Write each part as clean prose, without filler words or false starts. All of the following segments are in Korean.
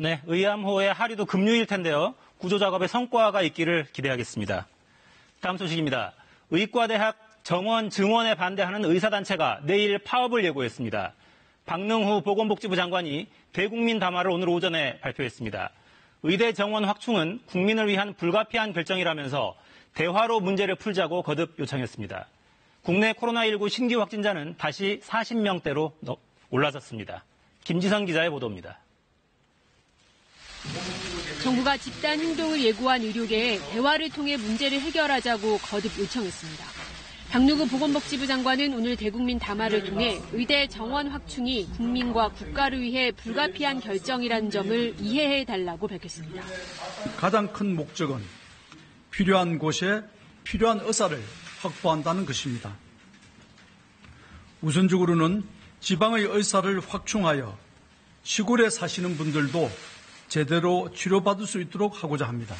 네, 의암호의 하류도 급류일 텐데요. 구조작업에 성과가 있기를 기대하겠습니다. 다음 소식입니다. 의과대학 정원 증원에 반대하는 의사단체가 내일 파업을 예고했습니다. 박능후 보건복지부 장관이 대국민 담화를 오늘 오전에 발표했습니다. 의대 정원 확충은 국민을 위한 불가피한 결정이라면서 대화로 문제를 풀자고 거듭 요청했습니다. 국내 코로나19 신규 확진자는 다시 40명대로 올라섰습니다. 김지선 기자의 보도입니다. 정부가 집단 행동을 예고한 의료계에 대화를 통해 문제를 해결하자고 거듭 요청했습니다. 박능후 보건복지부 장관은 오늘 대국민 담화를 통해 의대 정원 확충이 국민과 국가를 위해 불가피한 결정이라는 점을 이해해달라고 밝혔습니다. 가장 큰 목적은 필요한 곳에 필요한 의사를 확보한다는 것입니다. 우선적으로는 지방의 의사를 확충하여 시골에 사시는 분들도 제대로 치료받을 수 있도록 하고자 합니다.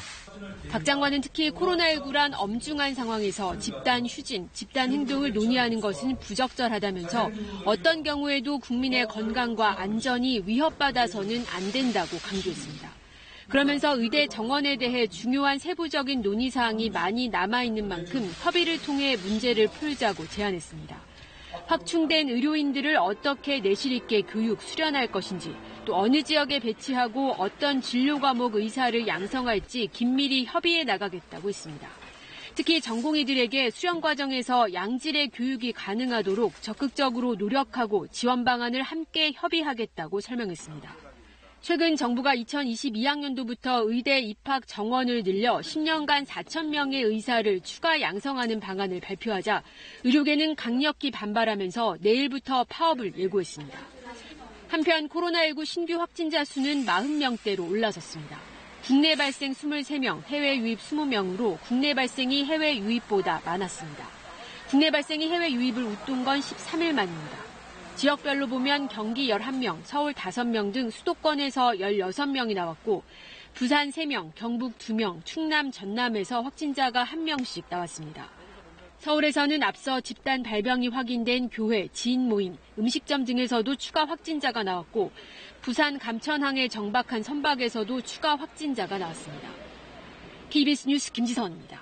박 장관은 특히 코로나19란 엄중한 상황에서 집단 휴진, 집단 행동을 논의하는 것은 부적절하다면서 어떤 경우에도 국민의 건강과 안전이 위협받아서는 안 된다고 강조했습니다. 그러면서 의대 정원에 대해 중요한 세부적인 논의사항이 많이 남아있는 만큼 협의를 통해 문제를 풀자고 제안했습니다. 확충된 의료인들을 어떻게 내실 있게 교육, 수련할 것인지, 또 어느 지역에 배치하고 어떤 진료 과목 의사를 양성할지 긴밀히 협의해 나가겠다고 했습니다. 특히 전공의들에게 수련 과정에서 양질의 교육이 가능하도록 적극적으로 노력하고 지원 방안을 함께 협의하겠다고 설명했습니다. 최근 정부가 2022학년도부터 의대 입학 정원을 늘려 10년간 4,000명의 의사를 추가 양성하는 방안을 발표하자 의료계는 강력히 반발하면서 내일부터 파업을 예고했습니다. 한편 코로나19 신규 확진자 수는 40명대로 올라섰습니다. 국내 발생 23명, 해외 유입 20명으로 국내 발생이 해외 유입보다 많았습니다. 국내 발생이 해외 유입을 웃돈 건 13일 만입니다. 지역별로 보면 경기 11명, 서울 5명 등 수도권에서 16명이 나왔고 부산 3명, 경북 2명, 충남, 전남에서 확진자가 1명씩 나왔습니다. 서울에서는 앞서 집단 발병이 확인된 교회, 지인 모임, 음식점 등에서도 추가 확진자가 나왔고 부산 감천항의 정박한 선박에서도 추가 확진자가 나왔습니다. KBS 뉴스 김지선입니다.